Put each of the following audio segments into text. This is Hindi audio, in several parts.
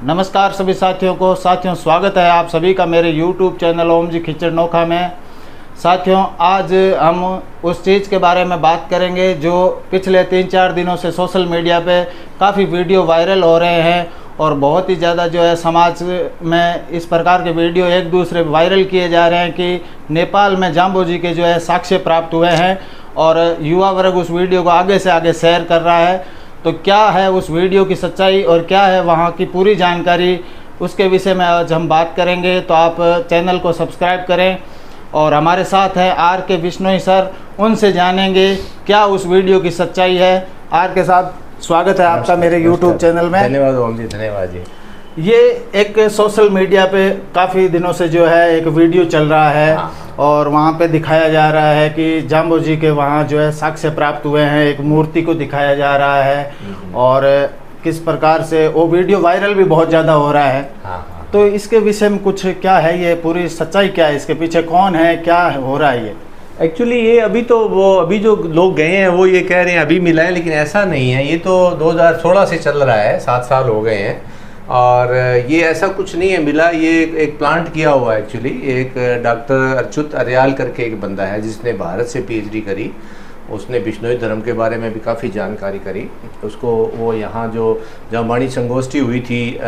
नमस्कार सभी साथियों को। साथियों, स्वागत है आप सभी का मेरे YouTube चैनल ओम जी खिचड़ नोखा में। साथियों, आज हम उस चीज़ के बारे में बात करेंगे जो पिछले 3-4 दिनों से सोशल मीडिया पे काफ़ी वीडियो वायरल हो रहे हैं और बहुत ही ज़्यादा जो है समाज में इस प्रकार के वीडियो एक दूसरे वायरल किए जा रहे हैं कि नेपाल में जाम्बो जी के जो है साक्ष्य प्राप्त हुए हैं और युवा वर्ग उस वीडियो को आगे से आगे शेयर कर रहा है। तो क्या है उस वीडियो की सच्चाई और क्या है वहाँ की पूरी जानकारी, उसके विषय में आज हम बात करेंगे। तो आप चैनल को सब्सक्राइब करें और हमारे साथ हैं आर के बिश्नोई सर, उनसे जानेंगे क्या उस वीडियो की सच्चाई है। आर के साथ स्वागत है आपका मेरे YouTube चैनल में। धन्यवाद ओम जी, धन्यवाद जी। ये एक सोशल मीडिया पे काफ़ी दिनों से जो है एक वीडियो चल रहा है और वहाँ पे दिखाया जा रहा है कि जाम्बो जी के वहाँ जो है साक्ष्य प्राप्त हुए हैं, एक मूर्ति को दिखाया जा रहा है और किस प्रकार से वो वीडियो वायरल भी बहुत ज़्यादा हो रहा है। तो इसके विषय में कुछ क्या है, ये पूरी सच्चाई क्या है, इसके पीछे कौन है, क्या हो रहा है ये? एक्चुअली ये अभी जो लोग गए हैं वो ये कह रहे हैं अभी मिला है, लेकिन ऐसा नहीं है। ये तो 2016 से चल रहा है, 7 साल हो गए हैं और ये ऐसा कुछ नहीं है मिला। ये एक प्लांट किया हुआ है एक्चुअली। एक डॉक्टर अच्युत अर्याल करके एक बंदा है जिसने भारत से PhD करी। उसने बिश्नोई धर्म के बारे में भी काफ़ी जानकारी करी। उसको वो यहाँ जो वाणी संगोष्ठी हुई थी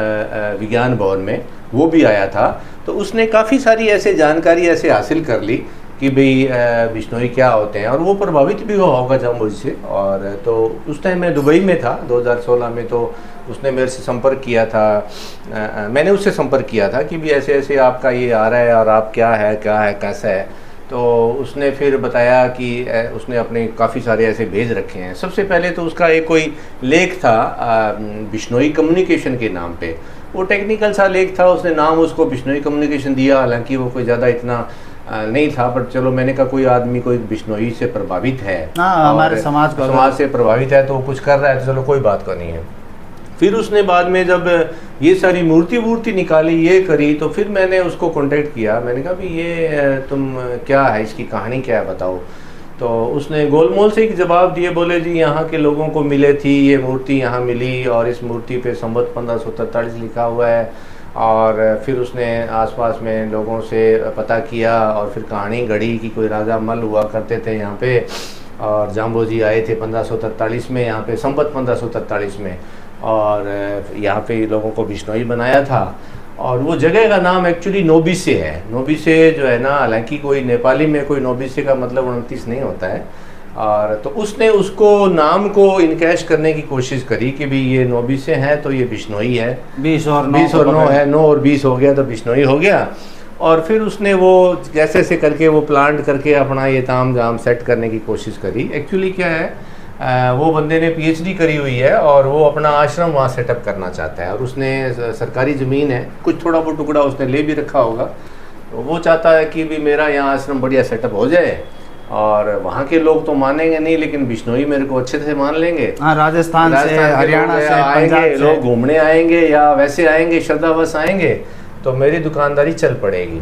विज्ञान भवन में, वो भी आया था। तो उसने काफ़ी सारी ऐसे जानकारी ऐसे हासिल कर ली कि भाई बिश्नोई क्या होते हैं और वो प्रभावित भी हुआ होगा जाम्बो जी से। और तो उस टाइम मैं दुबई में था 2016 में, तो उसने मेरे से संपर्क किया था। मैंने उससे संपर्क किया था कि भी ऐसे ऐसे आपका ये आ रहा है और आप क्या है कैसा है। तो उसने फिर बताया कि उसने अपने काफ़ी सारे ऐसे भेज रखे हैं। सबसे पहले तो उसका एक कोई लेख था बिश्नोई कम्युनिकेशन के नाम पे। वो टेक्निकल सा लेख था, उसने नाम उसको बिश्नोई कम्युनिकेशन दिया, हालांकि वो कोई ज़्यादा इतना नहीं था। पर चलो, मैंने कहा कोई आदमी कोई बिश्नोई से प्रभावित है, हमारे समाज से प्रभावित है, तो वो कुछ कर रहा है, तो चलो कोई बात का नहीं है। फिर उसने बाद में जब ये सारी मूर्ति निकाली, ये करी, तो फिर मैंने उसको कांटेक्ट किया। मैंने कहा भी ये तुम क्या है, इसकी कहानी क्या है, बताओ। तो उसने गोलमोल से एक जवाब दिए, बोले जी यहाँ के लोगों को मिले थी ये मूर्ति, यहाँ मिली और इस मूर्ति पे संवत 1543 लिखा हुआ है। और फिर उसने आसपास में लोगों से पता किया और फिर कहानी गढ़ी कि कोई राजा मल हुआ करते थे यहाँ पे और जाम्बो जी आए थे 1543 में यहाँ पे, संवत 1543 में, और यहाँ पे लोगों को बिश्नोई बनाया था। और वो जगह का नाम एक्चुअली नोबिसे है। नोबिसे जो है ना, हालांकि कोई नेपाली में कोई नोबिसे का मतलब 29 नहीं होता है। और तो उसने उसको नाम को इनकैश करने की कोशिश करी कि भी ये नोबिसे हैं तो ये बिश्नोई है, 20 और 9 है, 9 और 20 हो गया तो बिश्नोई हो गया। और फिर उसने वो जैसे ऐसे करके वो प्लांट करके अपना ये ताम जाम सेट करने की कोशिश करी। एक्चुअली क्या है, वो बंदे ने PhD करी हुई है और वो अपना आश्रम वहाँ सेटअप करना चाहता है और उसने सरकारी ज़मीन है, कुछ थोड़ा बहुत टुकड़ा उसने ले भी रखा होगा। तो वो चाहता है कि भी मेरा यहाँ आश्रम बढ़िया सेटअप हो जाए और वहाँ के लोग तो मानेंगे नहीं, लेकिन बिश्नोई मेरे को अच्छे से मान लेंगे। हाँ, राजस्थान से, हरियाणा से, आएंगे लोग, घूमने आएंगे या वैसे आएंगे, श्रद्धावश आएंगे, तो मेरी दुकानदारी चल पड़ेगी।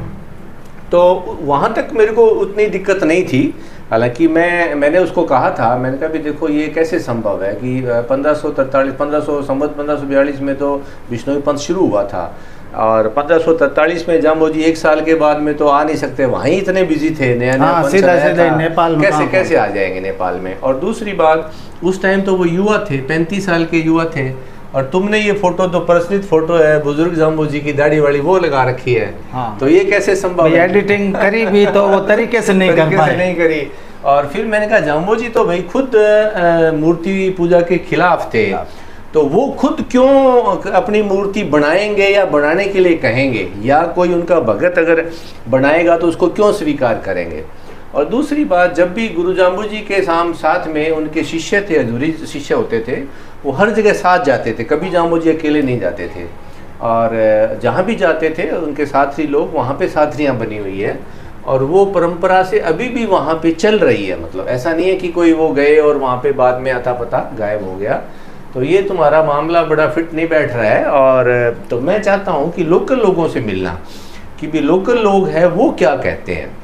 तो वहाँ तक मेरे को उतनी दिक्कत नहीं थी। हालांकि मैंने उसको कहा था, मैंने कहा भी देखो ये कैसे संभव है कि 1542 में तो बिश्नोई पंथ शुरू हुआ था और 1543 में जाम्बो जी 1 साल के बाद में तो आ नहीं सकते, वहीं इतने बिजी थे, नया सीधा नेपाल में कैसे आ जाएंगे नेपाल में। और दूसरी बात, उस टाइम तो वो युवा थे, 35 साल के युवा थे। और तुमने ये फोटो तो प्रचलित फोटो है, बुजुर्ग जाम्बो जी की दाढ़ी वाली वो लगा रखी है। हाँ। तो ये कैसे संभव है? एडिटिंग करी भी तो वो तरीके से नहीं करी। और फिर मैंने कहा जाम्बो जी तो भाई खुद मूर्ति पूजा के खिलाफ थे, तो वो खुद क्यों अपनी मूर्ति बनाएंगे या बनाने के लिए कहेंगे, या कोई उनका भगत अगर बनाएगा तो उसको क्यों स्वीकार करेंगे। और दूसरी बात, जब भी गुरु जाम्बो जी के साथ में उनके शिष्य थे, अधूरी शिष्य होते थे, वो हर जगह साथ जाते थे, कभी जाम्बो जी अकेले नहीं जाते थे। और जहाँ भी जाते थे उनके साथी लोग, वहाँ पे साथरियाँ बनी हुई है और वो परंपरा से अभी भी वहाँ पे चल रही है। मतलब ऐसा नहीं है कि कोई वो गए और वहाँ पे बाद में अता पता गायब हो गया। तो ये तुम्हारा मामला बड़ा फिट नहीं बैठ रहा है। और तो मैं चाहता हूँ कि लोकल लोगों से मिलना, कि भी लोकल लोग हैं वो क्या कहते हैं।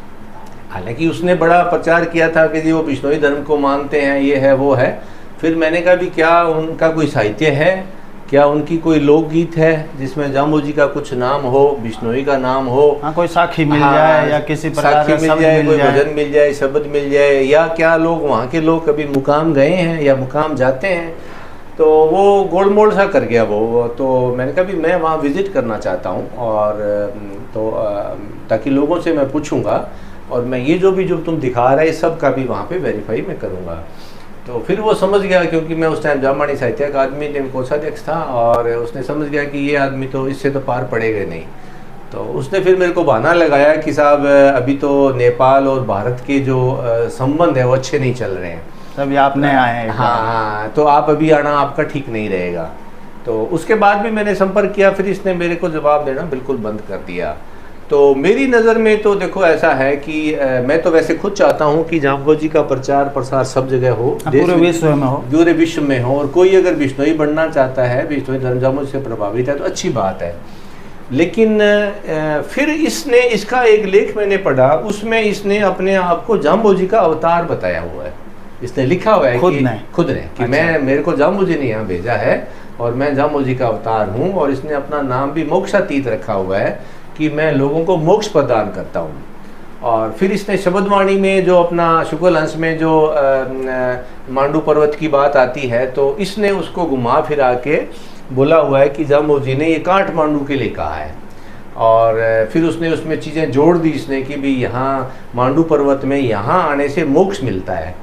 हालांकि उसने बड़ा प्रचार किया था कि जी वो बिश्नोई धर्म को मानते हैं, ये है वो है। फिर मैंने कहा भी क्या उनका कोई साहित्य है, क्या उनकी कोई लोकगीत है जिसमें जाम्बू जी का कुछ नाम हो, बिश्नोई का नाम हो? हाँ, कोई साखी मिल जाए या किसी प्रकार साखी का मिल शब्द जाए, कोई जाए। भजन मिल जाए, शब्द मिल जाए, या क्या लोग वहाँ के लोग कभी मुकाम गए हैं या मुकाम जाते हैं? तो वो गोलमोल सा कर गया वो। तो मैंने कहा भी मैं वहाँ विज़िट करना चाहता हूँ, और तो ताकि लोगों से मैं पूछूंगा, और मैं ये जो तुम दिखा रहे सब का भी वहाँ पे वेरीफाई मैं करूँगा। तो फिर वो समझ गया, क्योंकि मैं उस टाइम जामवाणी साहित्य अकादमी में कोषाध्यक्ष था, और उसने समझ गया कि ये आदमी तो इससे तो पार पड़ेगा नहीं। तो उसने फिर मेरे को बहाना लगाया कि साहब अभी तो नेपाल और भारत के जो संबंध है वो अच्छे नहीं चल रहे हैं, तभी आप नए आए हैं। हाँ, तो आप अभी आना आपका ठीक नहीं रहेगा। तो उसके बाद भी मैंने संपर्क किया, फिर इसने मेरे को जवाब देना बिल्कुल बंद कर दिया। तो मेरी नज़र में तो देखो ऐसा है कि मैं तो वैसे खुद चाहता हूँ कि जाम्बू जी का प्रचार प्रसार सब जगह हो, पूरे विश्व में हो, पूरे विश्व में हो। और कोई अगर बिश्नोई बनना चाहता है, बिश्नोई धर्म जाम्बू से प्रभावित है, तो अच्छी बात है। लेकिन फिर इसने, इसका एक लेख मैंने पढ़ा, उसमें इसने अपने आप को जाम्बू जी का अवतार बताया हुआ है। इसने लिखा हुआ है खुद ने कि अच्छा। मैं, मेरे को जाम्बू जी ने यहाँ भेजा है और मैं जाम्बू जी का अवतार हूँ। और इसने अपना नाम भी मोक्षातीत रखा हुआ है कि मैं लोगों को मोक्ष प्रदान करता हूँ। और फिर इसने शब्दवाणी में जो अपना शुक्ल अंश में जो मांडू पर्वत की बात आती है, तो इसने उसको घुमा फिरा के बोला हुआ है कि जाम्बू जी ने ये काठमांडू के लिए कहा है। और फिर उसने उसमें चीज़ें जोड़ दी इसने कि भी यहाँ मांडू पर्वत में यहाँ आने से मोक्ष मिलता है।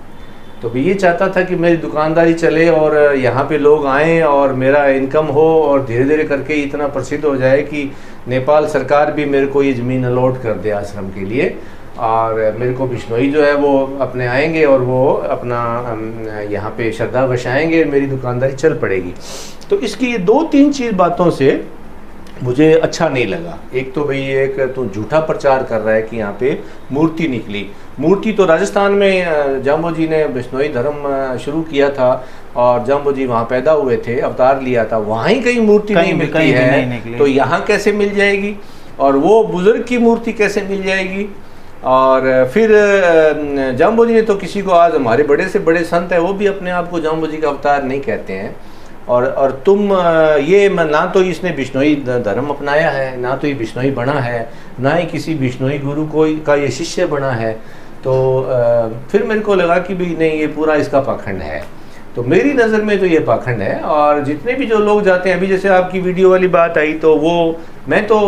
तो भी ये चाहता था कि मेरी दुकानदारी चले और यहाँ पे लोग आएँ और मेरा इनकम हो, और धीरे धीरे करके इतना प्रसिद्ध हो जाए कि नेपाल सरकार भी मेरे को ये ज़मीन अलॉट कर दे आश्रम के लिए, और मेरे को बिश्नोई जो है वो अपने आएंगे और वो अपना यहाँ पे श्रद्धा बसाएंगे, मेरी दुकानदारी चल पड़ेगी। तो इसकी ये 2-3 चीज़ बातों से मुझे अच्छा नहीं लगा। एक तो भाई एक तो झूठा प्रचार कर रहा है कि यहाँ पे मूर्ति निकली। मूर्ति तो राजस्थान में जाम्बू जी ने बिश्नोई धर्म शुरू किया था, और जाम्बू जी वहाँ पैदा हुए थे, अवतार लिया था, वहाँ ही कहीं मूर्ति नहीं मिलती है, तो यहाँ कैसे मिल जाएगी? और वो बुजुर्ग की मूर्ति कैसे मिल जाएगी? और फिर जाम्बू जी ने तो किसी को, आज हमारे बड़े से बड़े संत है वो भी अपने आप को जाम्बू जी का अवतार नहीं कहते हैं। और तुम ये ना तो इसने बिश्नोई धर्म अपनाया है, ना तो ये बिश्नोई बना है, ना ही किसी बिश्नोई गुरु का ये शिष्य बना है। तो फिर मेरे को लगा कि भी नहीं, ये पूरा इसका पाखंड है। तो मेरी नज़र में तो ये पाखंड है। और जितने भी जो लोग जाते हैं, अभी जैसे आपकी वीडियो वाली बात आई, तो वो मैं तो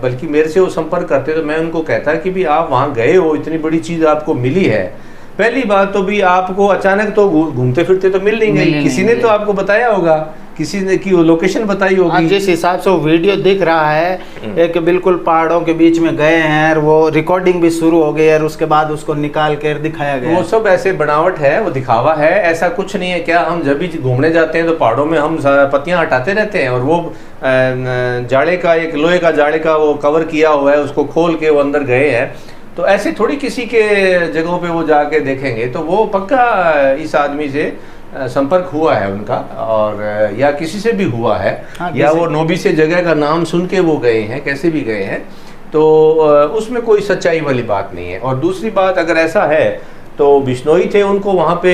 बल्कि मेरे से वो संपर्क करते तो मैं उनको कहता कि भी आप वहाँ गए हो, इतनी बड़ी चीज़ आपको मिली है। पहली बात तो भी आपको अचानक तो घूमते फिरते तो मिल नहीं, किसी ने तो आपको बताया होगा, किसी ने की वो लोकेशन बताई होगी। जिस हिसाब से वो वीडियो दिख रहा है, एक बिल्कुल पहाड़ों के बीच में गए हैं, और वो रिकॉर्डिंग भी शुरू हो गई, और उसके बाद उसको निकाल कर दिखाया गया। वो सब ऐसे बनावट है, वो दिखावा है, ऐसा कुछ नहीं है। क्या हम जब भी घूमने जाते हैं तो पहाड़ों में हम पत्तियां हटाते रहते हैं, और वो जाड़े का, एक लोहे का जाड़े का वो कवर किया हुआ है, उसको खोल के वो अंदर गए हैं। तो ऐसे थोड़ी किसी के जगहों पे वो जाके देखेंगे, तो वो पक्का इस आदमी से संपर्क हुआ है उनका, और या किसी से भी हुआ है। हाँ, या वो नोबी से जगह का नाम सुन के वो गए हैं, कैसे भी गए हैं, तो उसमें कोई सच्चाई वाली बात नहीं है। और दूसरी बात, अगर ऐसा है तो बिश्नोई थे, उनको वहाँ पे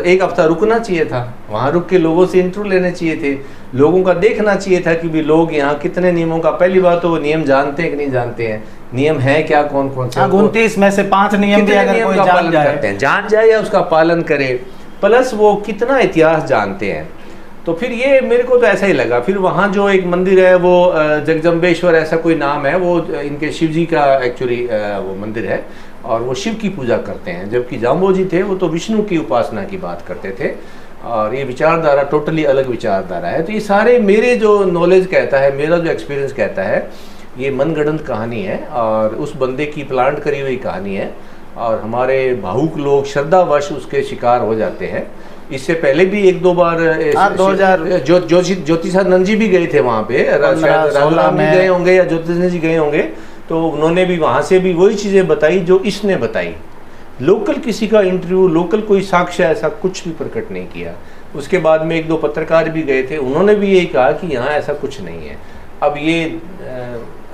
1 हफ्ता रुकना चाहिए था, वहाँ रुक के लोगों से इंटरव्यू लेने चाहिए थे, लोगों का देखना चाहिए था कि भी लोग यहाँ कितने नियमों का, पहली बात तो वो नियम जानते हैं कि नहीं जानते हैं, नियम है क्या, कौन कौन से। 29 में से 5 नियम भी अगर कोई जान जाए या उसका पालन करे, प्लस वो कितना इतिहास जानते हैं। तो फिर ये मेरे को तो ऐसा ही लगा। फिर वहाँ जो एक मंदिर है वो जगदम्बेश्वर ऐसा कोई नाम है, वो इनके शिव जी का एक्चुअली वो मंदिर है, और वो शिव की पूजा करते हैं। जबकि जाम्बू जी थे वो तो विष्णु की उपासना की बात करते थे, और ये विचारधारा टोटली अलग विचारधारा है। तो ये सारे मेरे जो नॉलेज कहता है, मेरा जो एक्सपीरियंस कहता है, ये मनगढ़ंत कहानी है, और उस बंदे की प्लांट करी हुई कहानी है, और हमारे भावुक लोग श्रद्धावश उसके शिकार हो जाते हैं। इससे पहले भी 1-2 बार 2000 ज्योतिषानंद जी भी गए थे वहाँ पे, राम भी गए होंगे या ज्योतिषानंद जी गए होंगे, तो उन्होंने भी वहाँ से भी वही चीज़ें बताई जो इसने बताई। लोकल किसी का इंटरव्यू, लोकल कोई साक्ष्य ऐसा कुछ भी प्रकट नहीं किया। उसके बाद में 1-2 पत्रकार भी गए थे, उन्होंने भी यही कहा कि यहाँ ऐसा कुछ नहीं है। अब ये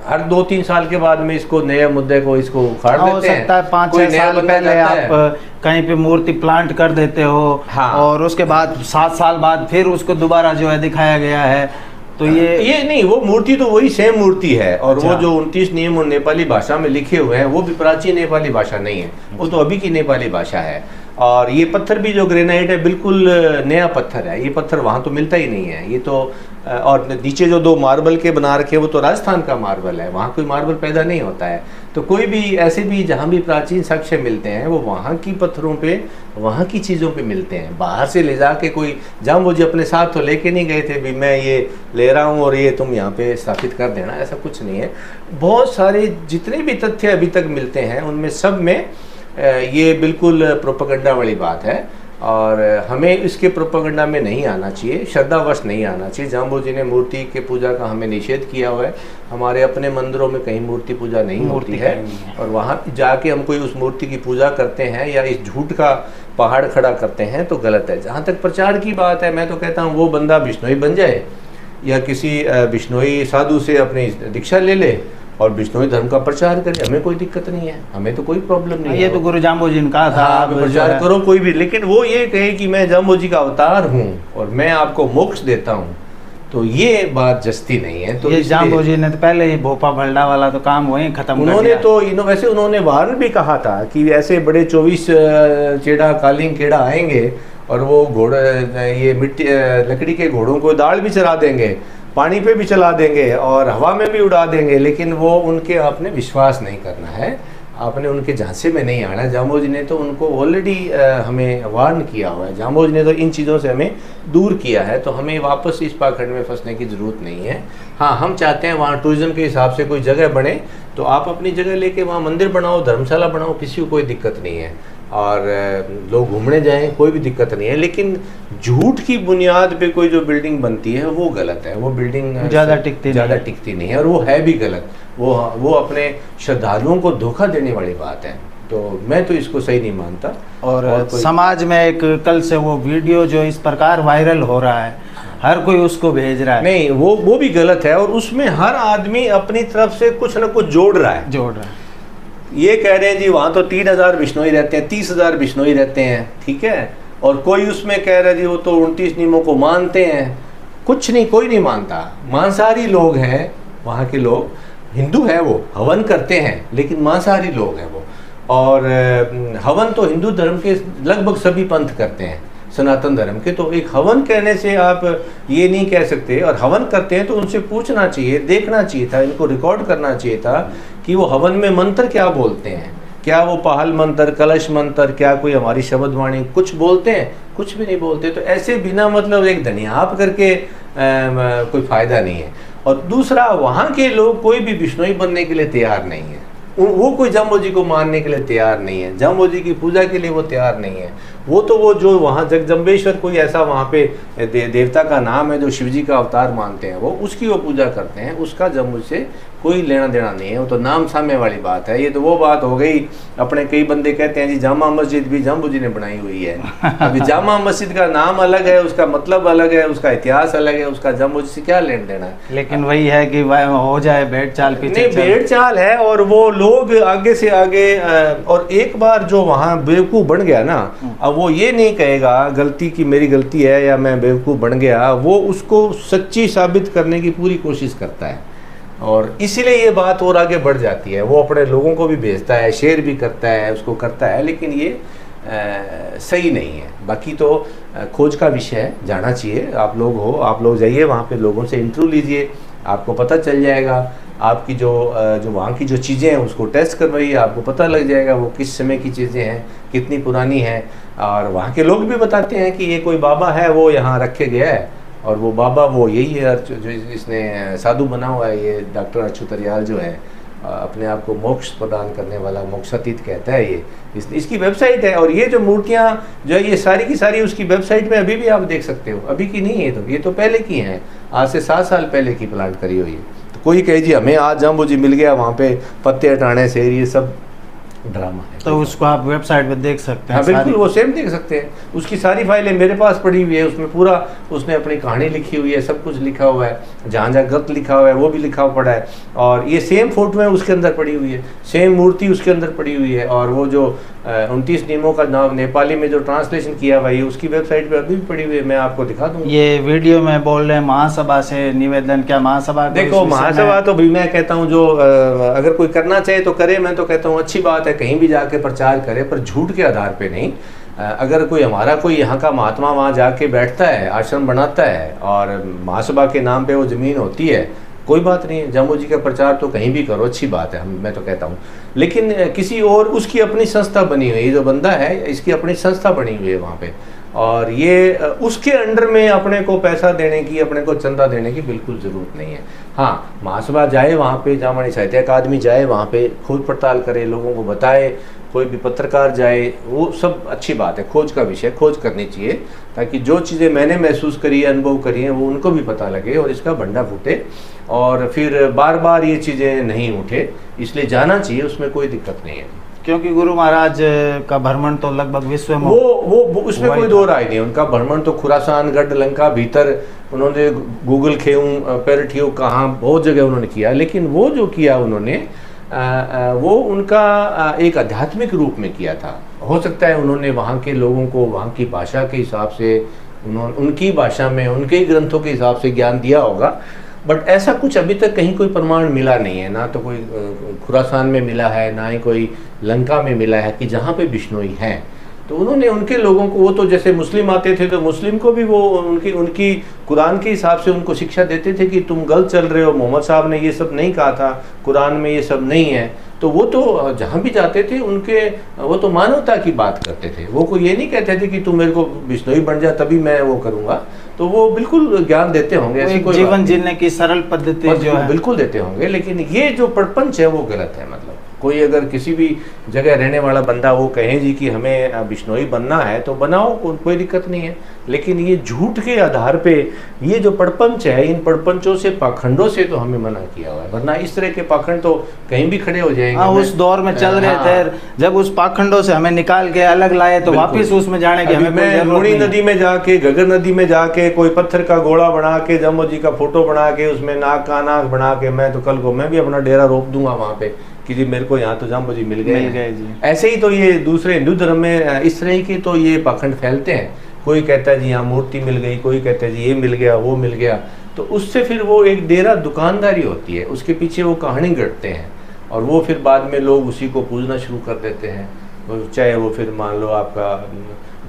हर 2-3 साल के बाद में इसको नए मुद्दे को इसको उखाड़ देते हैं। हो सकता है 5-6 साल पहले आप कहीं पे मूर्ति प्लांट कर देते हो, हाँ। और उसके बाद 7 साल बाद फिर उसको दोबारा जो है दिखाया गया है, तो ये नहीं, वो मूर्ति तो वही सेम मूर्ति है, और वो जो 29 नियम नेपाली भाषा में लिखे हुए हैं वो भी प्राचीन नेपाली भाषा नहीं है, वो तो अभी की नेपाली भाषा है। और ये पत्थर भी जो ग्रेनाइट है बिल्कुल नया पत्थर है, ये पत्थर वहाँ तो मिलता ही नहीं है। ये तो और नीचे जो 2 मार्बल के बना रखे वो तो राजस्थान का मार्बल है, वहाँ कोई मार्बल पैदा नहीं होता है। तो कोई भी ऐसे भी जहाँ भी प्राचीन साक्ष्य मिलते हैं वो वहाँ की पत्थरों पे, वहाँ की चीज़ों पे मिलते हैं। बाहर से ले जाके कोई जाम्बो जी अपने साथ तो लेके नहीं गए थे भी मैं ये ले रहा हूँ और ये तुम यहाँ पे स्थापित कर देना, ऐसा कुछ नहीं है। बहुत सारे जितने भी तथ्य अभी तक मिलते हैं उनमें सब में ये बिल्कुल प्रोपेगेंडा वाली बात है, और हमें इसके प्रोपेगेंडा में नहीं आना चाहिए, श्रद्धावश नहीं आना चाहिए। जाम्बो जी ने मूर्ति के पूजा का हमें निषेध किया हुआ है, हमारे अपने मंदिरों में कहीं मूर्ति पूजा नहीं होती है, और वहाँ जाके हम कोई उस मूर्ति की पूजा करते हैं या इस झूठ का पहाड़ खड़ा करते हैं तो गलत है। जहाँ तक प्रचार की बात है, मैं तो कहता हूँ वो बंदा बिश्नोई बन जाए या किसी बिश्नोई साधु से अपनी दीक्षा ले ले और बिश्नोई धर्म का प्रचार करे, हमें कोई दिक्कत नहीं है, हमें तो कोई प्रॉब्लम नहीं है। ये तो गुरु जाम्बो जी ने कहा था, आप प्रचार करो कोई भी, लेकिन वो ये कहे कि मैं जाम्बो जी का अवतार हूँ और मैं आपको मोक्ष देता हूँ, तो ये बात जस्ती नहीं है। तो ये जाम्बो जी ने तो पहले ही भोपा भल्डा वाला तो काम वहीं खत्म उन्होंने तो वैसे उन्होंने वारन भी कहा था कि ऐसे बड़े 24 चेड़ा कालिंग केड़ा आएंगे और वो घोड़े ये मिट्टी लकड़ी के घोड़ों को दाल भी चला देंगे, पानी पे भी चला देंगे और हवा में भी उड़ा देंगे, लेकिन वो उनके आपने विश्वास नहीं करना है, आपने उनके झांसे में नहीं आना है। जाम्बो जी ने तो उनको ऑलरेडी हमें वार्न किया हुआ है, जाम्बो जी ने तो इन चीज़ों से हमें दूर किया है, तो हमें वापस इस पाखंड में फंसने की ज़रूरत नहीं है। हाँ, हम चाहते हैं वहाँ टूरिज़्म के हिसाब से कोई जगह बने तो आप अपनी जगह लेके वहाँ मंदिर बनाओ, धर्मशाला बनाओ, किसी को कोई दिक्कत नहीं है, और लोग घूमने जाएं, कोई भी दिक्कत नहीं है। लेकिन झूठ की बुनियाद पे कोई जो बिल्डिंग बनती है वो गलत है, वो बिल्डिंग ज़्यादा टिकती नहीं है, और वो है भी गलत, वो अपने श्रद्धालुओं को धोखा देने वाली बात है। तो मैं तो इसको सही नहीं मानता। और समाज में एक कल से वो वीडियो जो इस प्रकार वायरल हो रहा है, हर कोई उसको भेज रहा है, नहीं वो भी गलत है, और उसमें हर आदमी अपनी तरफ से कुछ ना कुछ जोड़ रहा है। ये कह रहे हैं जी वहाँ तो 3000 बिश्नोई रहते हैं, 30,000 बिश्नोई रहते हैं, ठीक है, और कोई उसमें कह रहा है जी वो तो 29 नियमों को मानते हैं। कुछ नहीं, कोई नहीं मानता, मांसाहारी लोग हैं वहाँ के लोग, हिंदू है वो हवन करते हैं लेकिन मांसाहारी लोग हैं वो, और हवन तो हिंदू धर्म के लगभग सभी पंथ करते हैं, सनातन धर्म के। तो एक हवन कहने से आप ये नहीं कह सकते, और हवन करते हैं तो उनसे पूछना चाहिए, देखना चाहिए था, इनको रिकॉर्ड करना चाहिए था कि वो हवन में मंत्र क्या बोलते हैं, क्या वो पहल मंत्र, कलश मंत्र, क्या कोई हमारी शब्द वाणी कुछ बोलते हैं, कुछ भी नहीं बोलते। तो ऐसे बिना मतलब एक धनियाप करके कोई फायदा नहीं है। और दूसरा, वहाँ के लोग कोई भी बिश्नोई बनने के लिए तैयार नहीं है, वो कोई जाम्बो जी को मानने के लिए तैयार नहीं है, जाम्बो जी की पूजा के लिए वो तैयार नहीं है। वो जो वहाँ जगदम्बेश्वर कोई ऐसा वहाँ पे देवता का नाम है जो शिव जी का अवतार मानते हैं, वो उसकी वो पूजा करते हैं, उसका जाम्बो से कोई लेना देना नहीं है, वो तो नाम सामने वाली बात है। ये तो वो बात हो गई, अपने कई बंदे कहते हैं जी जामा मस्जिद भी जाम्बो जी ने बनाई हुई है। अभी जामा मस्जिद का नाम अलग है, उसका मतलब अलग है, उसका इतिहास अलग है, उसका जाम्बो जी से क्या लेना देना है। लेकिन वही है कि हो जाए भेड़ चाल पीछे नहीं, भेड़ चाल है, और वो लोग आगे से आगे, और एक बार जो वहाँ बेवकूफ़ बन गया ना, अब वो ये नहीं कहेगा गलती की मेरी गलती है या मैं बेवकूफ़ बन गया, वो उसको सच्ची साबित करने की पूरी कोशिश करता है, और इसीलिए ये बात और आगे बढ़ जाती है। वो अपने लोगों को भी भेजता है, शेयर भी करता है, उसको करता है, लेकिन ये सही नहीं है। बाकी तो खोज का विषय है, जाना चाहिए। आप लोग जाइए वहाँ पे, लोगों से इंटरव्यू लीजिए, आपको पता चल जाएगा। आपकी जो वहाँ की जो चीज़ें हैं उसको टेस्ट करवाइए, आपको पता लग जाएगा वो किस समय की चीज़ें हैं, कितनी पुरानी हैं। और वहाँ के लोग भी बताते हैं कि ये कोई बाबा है वो यहाँ रखे गया है, और वो बाबा वो यही है जो इसने साधु बना हुआ है, ये डॉक्टर अच्युतरियाल जो है, अपने आप को मोक्ष प्रदान करने वाला मोक्षातीत कहता है। ये इसकी वेबसाइट है, और ये जो मूर्तियाँ जो है ये सारी की सारी उसकी वेबसाइट में अभी भी आप देख सकते हो। अभी की नहीं है, ये तो पहले की हैं, आज से 7 साल पहले की प्लांट करी हुई है। तो कोई कहे जी हमें आज जाम्बो जी मिल गया वहाँ पे पत्ते हटाने से, ये सब ड्रामा है। तो उसको आप वेबसाइट पे देख सकते हैं। हाँ बिल्कुल, वो सेम देख सकते हैं। उसकी सारी फाइलें मेरे पास पड़ी हुई है, उसमें पूरा उसने अपनी कहानी लिखी हुई है, सब कुछ लिखा हुआ है, जहाँ जहाँ गलत लिखा हुआ है वो भी लिखा हुआ पड़ा है, और ये सेम फोटो है उसके अंदर पड़ी हुई है, सेम मूर्ति उसके अंदर पड़ी हुई है, और वो जो 29 नियमों का नाम नेपाली में जो ट्रांसलेशन किया हुआ है उसकी वेबसाइट पे अभी भी पड़ी हुई है, मैं आपको दिखा दूँगा। ये वीडियो में बोल रहे हैं महासभा से निवेदन, क्या महासभा? देखो महासभा तो भी मैं कहता हूँ जो अगर कोई करना चाहे तो करे, मैं तो कहता हूँ अच्छी बात है, कहीं भी जाके प्रचार करे, पर झूठ के आधार पे नहीं। अगर कोई हमारा कोई यहाँ का महात्मा वहाँ जाके बैठता है, आश्रम बनाता है और महासभा के नाम पे वो ज़मीन होती है, कोई बात नहीं है, जाम्बू जी का प्रचार तो कहीं भी करो, अच्छी बात है, मैं तो कहता हूँ। लेकिन किसी और उसकी अपनी संस्था बनी हुई है, जो बंदा है इसकी अपनी संस्था बनी हुई है वहाँ पे, और ये उसके अंडर में अपने को पैसा देने की, अपने को चंदा देने की बिल्कुल ज़रूरत नहीं है। हाँ, महासभा जाए वहाँ पे, जामणी साहित्य अकादमी जाए वहाँ पे, खोज पड़ताल करे, लोगों को बताए, कोई भी पत्रकार जाए, वो सब अच्छी बात है, खोज का विषय, खोज करनी चाहिए, ताकि जो चीज़ें मैंने महसूस करी है, अनुभव करी हैं, वो उनको भी पता लगे और इसका भंडा फूटे, और फिर बार बार ये चीज़ें नहीं उठे, इसलिए जाना चाहिए, उसमें कोई दिक्कत नहीं है। क्योंकि गुरु महाराज का भ्रमण तो लगभग विश्व में वो उसमें कोई दो राय नहीं, उनका भ्रमण तो खुरासान, गढ़, लंका, भीतर, उन्होंने गूगल खेऊं, पेरठियो, कहाँ बहुत जगह उन्होंने किया, लेकिन वो जो किया उन्होंने वो उनका एक आध्यात्मिक रूप में किया था। हो सकता है उन्होंने वहाँ के लोगों को वहाँ की भाषा के हिसाब से, उनकी भाषा में, उनके ही ग्रंथों के हिसाब से ज्ञान दिया होगा, बट ऐसा कुछ अभी तक कहीं कोई प्रमाण मिला नहीं है, ना तो कोई खुरासान में मिला है, ना ही कोई लंका में मिला है कि जहाँ पे बिश्नोई हैं। तो उन्होंने उनके लोगों को, वो तो जैसे मुस्लिम आते थे तो मुस्लिम को भी वो उनकी कुरान के हिसाब से उनको शिक्षा देते थे कि तुम गलत चल रहे हो, मोहम्मद साहब ने ये सब नहीं कहा था, कुरान में ये सब नहीं है। तो वो तो जहाँ भी जाते थे उनके, वो तो मानवता की बात करते थे, वो कोई ये नहीं कहते थे कि तुम मेरे को बिश्नोई बन जा तभी मैं वो करूँगा। तो वो बिल्कुल ज्ञान देते होंगे, ऐसी कोई जीवन जीने की सरल पद्धति जो है बिल्कुल देते होंगे, लेकिन ये जो प्रपंच है वो गलत है। मतलब कोई अगर किसी भी जगह रहने वाला बंदा वो कहे जी कि हमें बिश्नोई बनना है तो बनाओ, कोई दिक्कत नहीं है, लेकिन ये झूठ के आधार पे ये जो प्रपंच है, इन प्रपंचों से, पाखंडों से तो हमें मना किया हुआ है, वरना इस तरह के पाखंड तो कहीं भी खड़े हो जाएंगे। हाँ, उस दौर में चल रहे थे, जब उस पाखंडों से हमें निकाल के अलग लाए तो वापिस उसमें जाने की हमें मैं लूणी नदी में जाके, घग्गर नदी में जाके कोई पत्थर का घोड़ा बना के, जाम्बू जी का फोटो बना के, उसमें नाक का नाक बना के, मैं तो कल को मैं भी अपना डेरा रोप दूंगा वहाँ पे कि जी मेरे को यहाँ तो जाम्बू जी मिल गए जी। ऐसे ही तो ये दूसरे हिंदू धर्म में इस तरह के तो ये पाखंड फैलते हैं। कोई कहता है जी यहाँ मूर्ति मिल गई, कोई कहता है जी ये मिल गया, वो मिल गया, तो उससे फिर वो एक डेरा दुकानदारी होती है, उसके पीछे वो कहानी गढ़ते हैं, और वो फिर बाद में लोग उसी को पूजना शुरू कर देते हैं। चाहे वो फिर मान लो आपका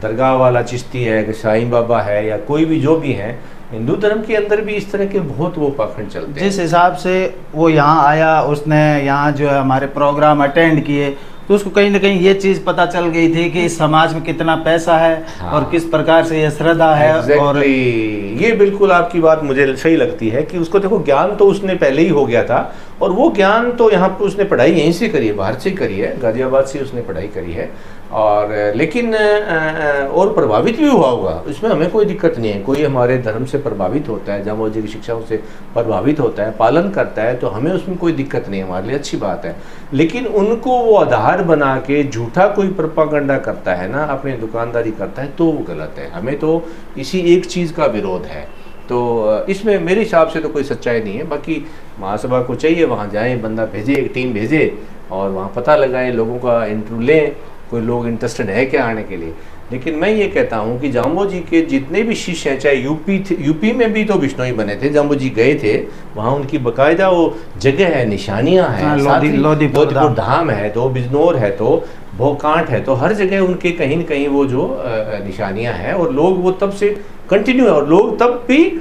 दरगाह वाला चिश्ती है, साईं बाबा है, या कोई भी जो भी है, हिंदू धर्म के अंदर भी इस तरह के बहुत वो पाखंड चलते हैं। जिस हिसाब से वो यहाँ आया, उसने यहाँ जो है हमारे प्रोग्राम अटेंड किए, तो उसको कहीं ना कहीं ये चीज़ पता चल गई थी कि इस समाज में कितना पैसा है। हाँ। और किस प्रकार से ये श्रद्धा है। और ये बिल्कुल आपकी बात मुझे सही लगती है कि उसको देखो ज्ञान तो उसने पहले ही हो गया था, और वो ज्ञान तो यहाँ पर उसने पढ़ाई यहीं से करी है, बाहर से करी है, गाजियाबाद से उसने पढ़ाई करी है, और लेकिन और प्रभावित भी हुआ होगा, इसमें हमें कोई दिक्कत नहीं है। कोई हमारे धर्म से प्रभावित होता है, जाम्बू जी की शिक्षाओं से प्रभावित होता है, पालन करता है, तो हमें उसमें कोई दिक्कत नहीं है, हमारे लिए अच्छी बात है। लेकिन उनको वो आधार बना के झूठा कोई प्रोपागंडा करता है ना, अपनी दुकानदारी करता है, तो वो गलत है। हमें तो इसी एक चीज़ का विरोध है। तो इसमें मेरे हिसाब से तो कोई सच्चाई नहीं है। बाकी महासभा को चाहिए वहाँ जाए, बंदा भेजे, एक टीम भेजे, और वहाँ पता लगाए, लोगों का इंटरव्यू लें, कोई लोग इंटरेस्टेड है क्या आने के लिए। लेकिन मैं ये कहता हूँ कि जाम्बू जी के जितने भी शिष्य हैं, चाहे यूपी में भी तो बिश्नोई बने थे, जाम्बू जी गए थे, वहाँ उनकी बाकायदा वो जगह है, निशानियाँ हैं, लोधीपुर धाम है, तो बिजनौर है, तो भोकांठ है, तो हर जगह उनके कहीं न कहीं वो जो निशानियाँ हैं, और लोग वो तब से कंटिन्यू है, और लोग तब भी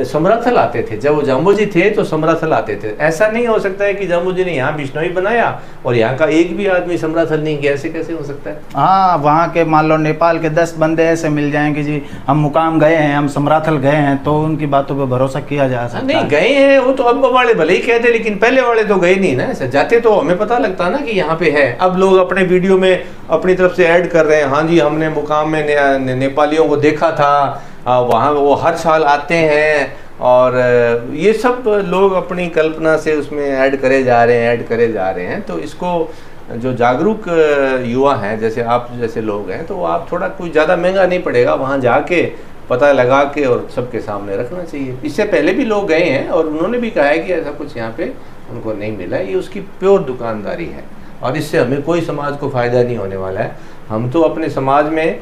समराथल आते थे। जब वो जाम्बू जी थे तो समराथल आते थे। ऐसा नहीं हो सकता है कि जाम्बू जी ने यहाँ बिश्नोई बनाया और यहाँ का एक भी आदमी समराथल नहीं गया, ऐसे कैसे हो सकता है? हाँ, वहाँ के मान लो नेपाल के 10 बंदे ऐसे मिल जाएंगे जी, हम मुकाम गए हैं, हम समराथल गए हैं, तो उनकी बातों पे भरोसा किया जा सकता है। नहीं गए हैं वो तो अब वाले भले ही कहते, लेकिन पहले वाले तो गए नहीं ना। ऐसे जाते तो हमें पता लगता ना कि यहाँ पे है। अब लोग अपने वीडियो में अपनी तरफ से ऐड कर रहे हैं, हाँ जी हमने मुकाम में नेपालियों को देखा था, वहाँ वो हर साल आते हैं, और ये सब लोग अपनी कल्पना से उसमें ऐड करे जा रहे हैं। तो इसको जो जागरूक युवा हैं, जैसे आप जैसे लोग हैं, तो आप थोड़ा कुछ ज़्यादा महंगा नहीं पड़ेगा, वहाँ जाके पता लगा के और सबके सामने रखना चाहिए। इससे पहले भी लोग गए हैं और उन्होंने भी कहा है कि ऐसा कुछ यहाँ पे उनको नहीं मिला। ये उसकी प्योर दुकानदारी है और इससे हमें कोई समाज को फ़ायदा नहीं होने वाला है। हम तो अपने समाज में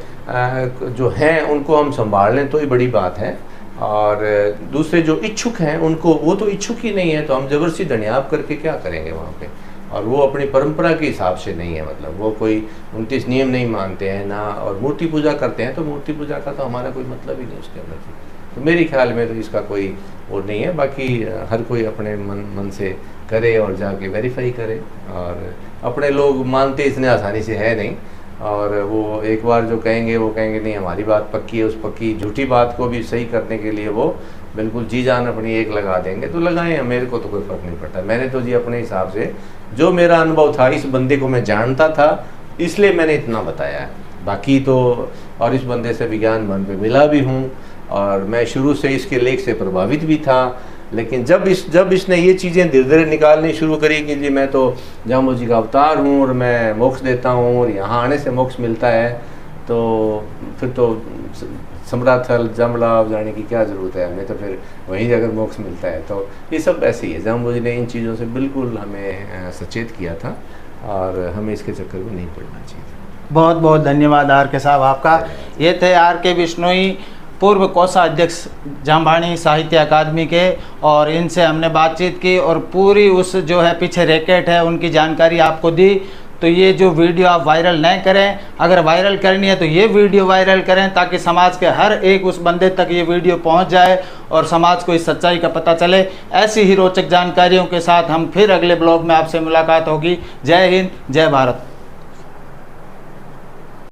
जो हैं उनको हम संभाल लें तो ही बड़ी बात है, और दूसरे जो इच्छुक हैं उनको, वो तो इच्छुक ही नहीं है, तो हम ज़बरदस्ती दनियाब करके क्या करेंगे वहाँ पे। और वो अपनी परंपरा के हिसाब से नहीं है, मतलब वो कोई 29 नियम नहीं मानते हैं ना, और मूर्ति पूजा करते हैं, तो मूर्ति पूजा का तो हमारा कोई मतलब ही नहीं उसके अंदर। तो मेरे ख्याल में तो इसका कोई वो नहीं है। बाकी हर कोई अपने मन से करे और जाके वेरीफाई करे, और अपने लोग मानते इतने आसानी से है नहीं, और वो एक बार जो कहेंगे वो कहेंगे नहीं हमारी बात पक्की है, उस पक्की झूठी बात को भी सही करने के लिए वो बिल्कुल जी जान अपनी एक लगा देंगे। तो लगाएं, मेरे को तो कोई फ़र्क नहीं पड़ता। मैंने तो जी अपने हिसाब से जो मेरा अनुभव था, इस बंदे को मैं जानता था इसलिए मैंने इतना बताया है। बाकी तो और इस बंदे से विज्ञान मन पे मिला भी हूँ, और मैं शुरू से इसके लेख से प्रभावित भी था, लेकिन जब इसने ये चीज़ें धीरे धीरे निकालनी शुरू करी कि जी मैं तो जाम्बू जी का अवतार हूँ और मैं मोक्ष देता हूँ और यहाँ आने से मोक्ष मिलता है, तो फिर तो समराथल जमलाव जाने की क्या ज़रूरत है हमें, तो फिर वहीं अगर मोक्ष मिलता है। तो ये सब ऐसे ही है। जाम्बू जी ने इन चीज़ों से बिल्कुल हमें सचेत किया था और हमें इसके चक्कर में नहीं पड़ना चाहिए। बहुत बहुत धन्यवाद आर के साहब आपका। ये थे आर के बिश्नोई, पूर्व कोषाध्यक्ष जामबाणी साहित्य अकादमी के, और इनसे हमने बातचीत की और पूरी उस जो है पीछे रैकेट है उनकी जानकारी आपको दी। तो ये जो वीडियो आप वायरल नहीं करें, अगर वायरल करनी है तो ये वीडियो वायरल करें ताकि समाज के हर एक उस बंदे तक ये वीडियो पहुंच जाए और समाज को इस सच्चाई का पता चले। ऐसी ही रोचक जानकारियों के साथ हम फिर अगले ब्लॉग में आपसे मुलाकात होगी। जय हिंद, जय भारत।